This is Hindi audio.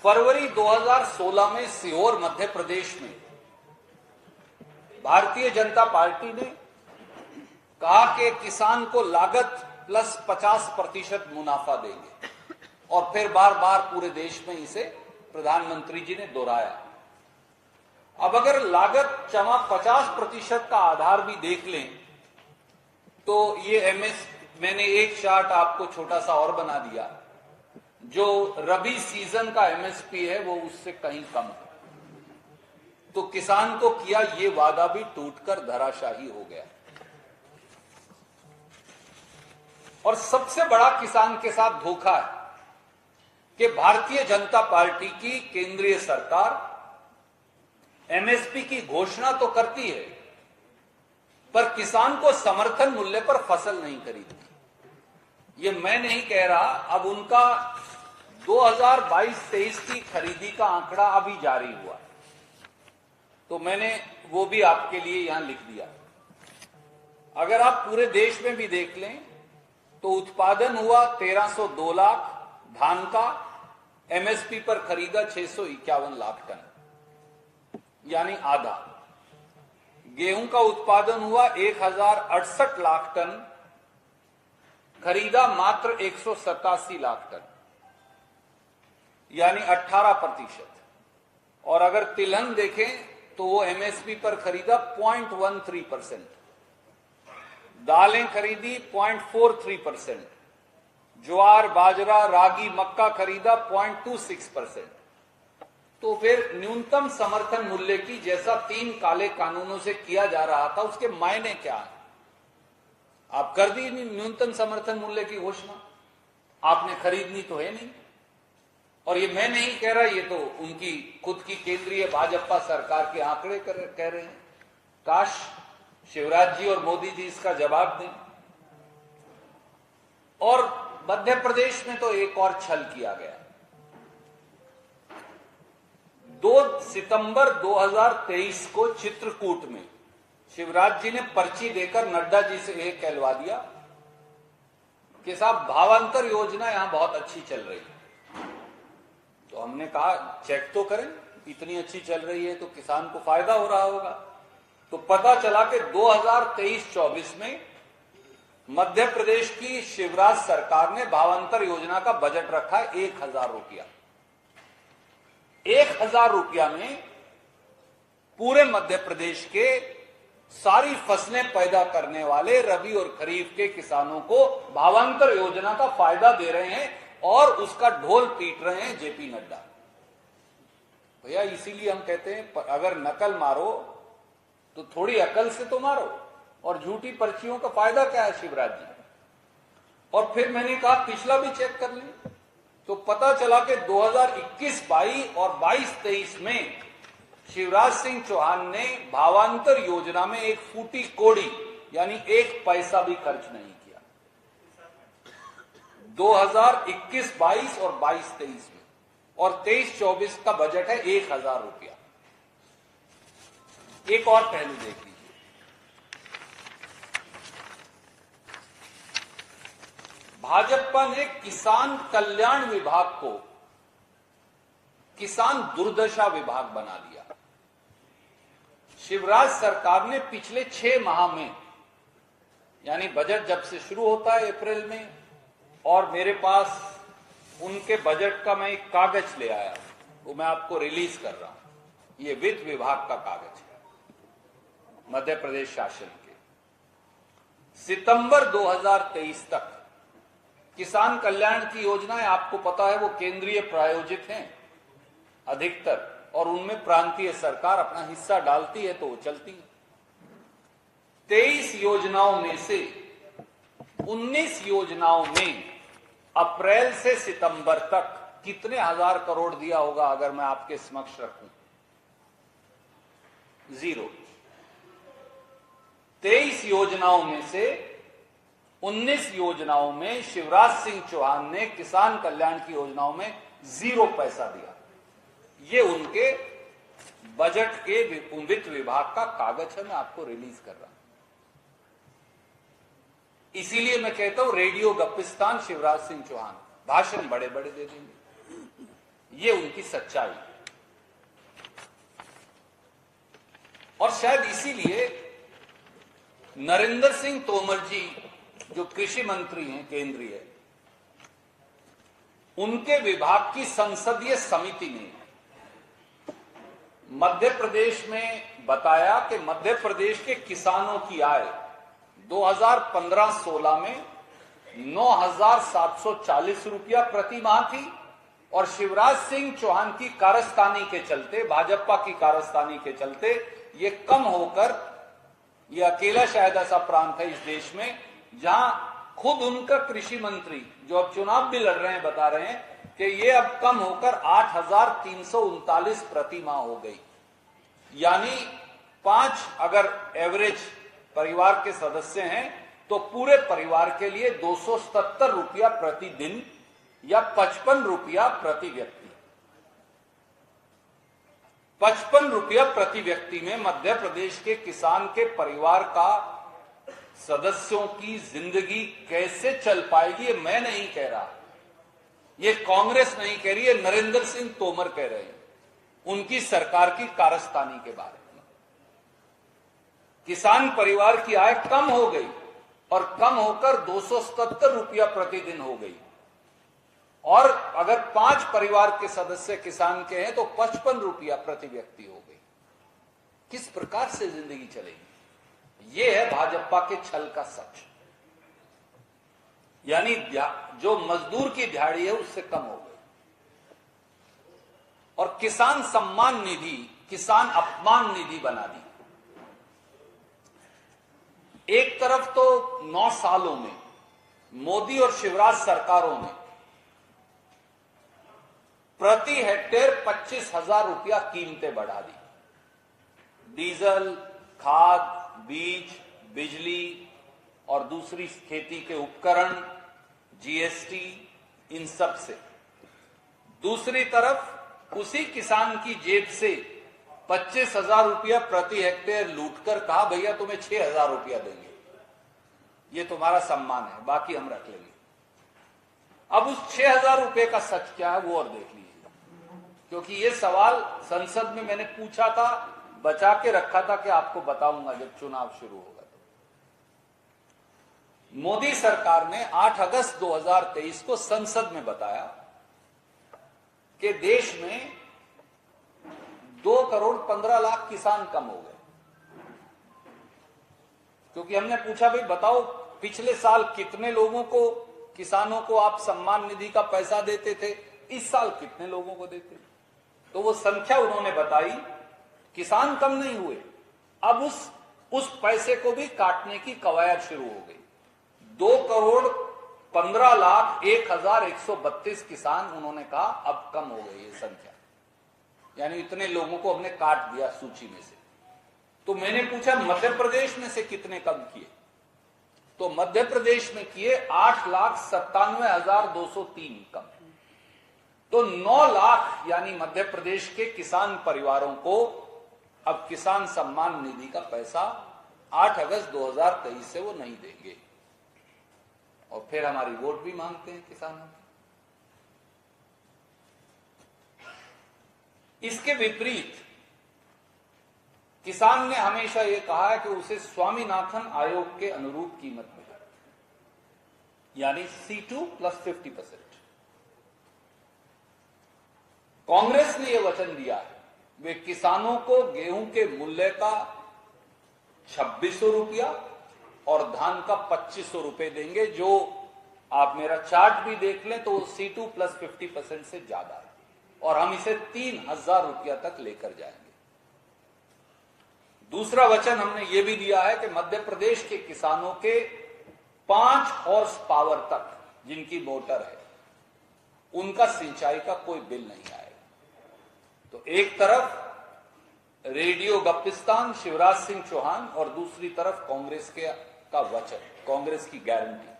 फरवरी 2016 में सीहोर मध्य प्रदेश में भारतीय जनता पार्टी ने कहा कि किसान को लागत प्लस 50% मुनाफा देंगे और फिर बार बार पूरे देश में इसे प्रधानमंत्री जी ने दोहराया। अब अगर लागत जमा 50% का आधार भी देख लें तो ये मैंने एक चार्ट आपको छोटा सा और बना दिया, जो रबी सीजन का एमएसपी है वो उससे कहीं कम है। तो किसान को किया ये वादा भी टूटकर धराशाही हो गया। और सबसे बड़ा किसान के साथ धोखा है कि भारतीय जनता पार्टी की केंद्रीय सरकार एमएसपी की घोषणा तो करती है पर किसान को समर्थन मूल्य पर फसल नहीं खरीदती। ये मैं नहीं कह रहा, अब उनका 2022-23 की खरीदी का आंकड़ा अभी जारी हुआ तो मैंने वो भी आपके लिए यहां लिख दिया। अगर आप पूरे देश में भी देख लें तो उत्पादन हुआ 1302 लाख धान का, एमएसपी पर खरीदा 651 लाख टन यानी आधा। गेहूं का उत्पादन हुआ 1068 लाख टन, खरीदा मात्र 187 लाख टन यानी 18%। और अगर तिलहन देखें तो वो एमएसपी पर खरीदा 0.13%, दालें खरीदी 0.43%, ज्वार बाजरा रागी मक्का खरीदा 0.26%। तो फिर न्यूनतम समर्थन मूल्य की जैसा 3 काले कानूनों से किया जा रहा था उसके मायने क्या है? आप कर दी न्यूनतम समर्थन मूल्य की घोषणा, आपने खरीदनी तो है नहीं। और ये मैं नहीं कह रहा, ये तो उनकी खुद की केंद्रीय भाजपा सरकार के आंकड़े कह रहे हैं। काश शिवराज जी और मोदी जी इसका जवाब दें। और मध्य प्रदेश में तो एक और छल किया गया। 2 सितंबर 2023 को चित्रकूट में शिवराज जी ने पर्ची देकर नड्डा जी से यह कहलवा दिया कि साहब भावांतर योजना यहां बहुत अच्छी चल रही है। तो हमने कहा चेक तो करें, इतनी अच्छी चल रही है तो किसान को फायदा हो रहा होगा। तो पता चला कि 2023-24 में मध्य प्रदेश की शिवराज सरकार ने भावांतर योजना का बजट रखा है 1000 रुपया। 1000 रुपया में पूरे मध्य प्रदेश के सारी फसलें पैदा करने वाले रबी और खरीफ के किसानों को भावांतर योजना का फायदा दे रहे हैं और उसका ढोल पीट रहे हैं जेपी नड्डा। भैया इसीलिए हम कहते हैं अगर नकल मारो तो थोड़ी अकल से तो मारो। और झूठी पर्चियों का फायदा क्या है शिवराज जी? और फिर मैंने कहा पिछला भी चेक कर लें तो पता चला कि 2021-22 और 22-23 में शिवराज सिंह चौहान ने भावांतर योजना में एक फूटी कोड़ी यानी 1 पैसा भी खर्च नहीं किया। 2021-22 और 22-23 में। और 23-24 का बजट है 1000 रुपया। एक और पहलू देख लीजिए, भाजपा ने किसान कल्याण विभाग को किसान दुर्दशा विभाग बना दिया। शिवराज सरकार ने पिछले 6 माह में यानी बजट जब से शुरू होता है अप्रैल में, और मेरे पास उनके बजट का मैं एक कागज ले आया, वो मैं आपको रिलीज कर रहा हूं। ये वित्त विभाग का कागज है मध्य प्रदेश शासन के। सितंबर 2023 तक किसान कल्याण की योजनाएं आपको पता है वो केंद्रीय प्रायोजित हैं अधिकतर, और उनमें प्रांतीय सरकार अपना हिस्सा डालती है तो वो चलती है। 23 योजनाओं में से 19 योजनाओं में अप्रैल से सितंबर तक कितने हजार करोड़ दिया होगा अगर मैं आपके समक्ष रखूं? 0। 23 योजनाओं में से 19 योजनाओं में शिवराज सिंह चौहान ने किसान कल्याण की योजनाओं में 0 पैसा दिया। ये उनके बजट के वित्त विभाग का कागज है, मैं आपको रिलीज कर रहा हूं। इसीलिए मैं कहता हूं रेडियो गप्पिस्तान शिवराज सिंह चौहान भाषण बड़े बड़े दे देंगे। ये उनकी सच्चाई। और शायद इसीलिए नरेंद्र सिंह तोमर जी जो कृषि मंत्री हैं केंद्रीय, उनके विभाग की संसदीय समिति ने मध्य प्रदेश में बताया कि मध्य प्रदेश के किसानों की आय 2015-16 में 9,740 रुपया प्रति माह थी और शिवराज सिंह चौहान की कारस्तानी के चलते, भाजपा की कारस्तानी के चलते ये कम होकर, ये अकेला शायद ऐसा प्रांत है इस देश में जहां खुद उनका कृषि मंत्री जो अब चुनाव भी लड़ रहे हैं बता रहे हैं कि ये अब कम होकर 8,339 प्रति माह हो गई। यानी 5 अगर एवरेज परिवार के सदस्य हैं तो पूरे परिवार के लिए 277 रुपया प्रति दिन या 55 रुपया प्रति व्यक्ति, 55 रुपया प्रति व्यक्ति में मध्य प्रदेश के किसान के परिवार का सदस्यों की जिंदगी कैसे चल पाएगी, ये मैं नहीं कह रहा, ये कांग्रेस नहीं कह रही है, नरेंद्र सिंह तोमर कह रहे हैं उनकी सरकार की कारस्तानी के बारे में। किसान परिवार की आय कम हो गई और कम होकर 277 रुपया प्रतिदिन हो गई, और अगर 5 परिवार के सदस्य किसान के हैं तो 55 रुपया प्रति व्यक्ति हो गई। किस प्रकार से जिंदगी चलेगी? यह है भाजपा के छल का सच। यानी जो मजदूर की दिहाड़ी है उससे कम हो गई, और किसान सम्मान निधि किसान अपमान निधि बना दी। एक तरफ तो 9 सालों में मोदी और शिवराज सरकारों ने प्रति हेक्टेयर 25,000 रुपया कीमतें बढ़ा दी, डीजल, खाद, बीज, बिजली और दूसरी खेती के उपकरण, जीएसटी, इन सब से। दूसरी तरफ उसी किसान की जेब से 25,000 रुपया प्रति हेक्टेयर लूटकर कहा भैया तुम्हें 6,000 रुपया देंगे, ये तुम्हारा सम्मान है, बाकी हम रख लेंगे। अब उस 6,000 रुपये का सच क्या है वो और देख लीजिए, क्योंकि ये सवाल संसद में मैंने पूछा था, बचा के रखा था कि आपको बताऊंगा जब चुनाव शुरू होगा। मोदी सरकार ने 8 अगस्त 2023 को संसद में बताया कि देश में 2,15,00,000 किसान कम हो गए। क्योंकि हमने पूछा भाई बताओ पिछले साल कितने लोगों को, किसानों को आप सम्मान निधि का पैसा देते थे, इस साल कितने लोगों को देते? तो वो संख्या उन्होंने बताई, किसान कम नहीं हुए, अब उस पैसे को भी काटने की कवायद शुरू हो गई। 2,15,01,132 किसान उन्होंने कहा अब कम हो गई ये संख्या, यानी इतने लोगों को हमने काट दिया सूची में से। तो मैंने पूछा मध्य प्रदेश में से कितने कम किए, तो मध्य प्रदेश में किए 8,97,203 कम। तो 9 लाख यानी मध्य प्रदेश के किसान परिवारों को अब किसान सम्मान निधि का पैसा 8 अगस्त 2023 से वो नहीं देंगे, और फिर हमारी वोट भी मांगते हैं किसानों की। इसके विपरीत किसान ने हमेशा यह कहा है कि उसे स्वामीनाथन आयोग के अनुरूप कीमत मिले, यानी C2 + 50%। कांग्रेस ने यह वचन दिया है वे किसानों को गेहूं के मूल्य का 2,600 रुपया और धान का 2,500 रुपए देंगे, जो आप मेरा चार्ट भी देख लें तो C2 + 50% से ज्यादा है, और हम इसे 3,000 रुपया तक लेकर जाएंगे। दूसरा वचन हमने यह भी दिया है कि मध्य प्रदेश के किसानों के 5 हॉर्स पावर तक जिनकी मोटर है उनका सिंचाई का कोई बिल नहीं आएगा। तो एक तरफ रेडियो गप्पिस्तान शिवराज सिंह चौहान और दूसरी तरफ कांग्रेस का वचन, कांग्रेस की गारंटी।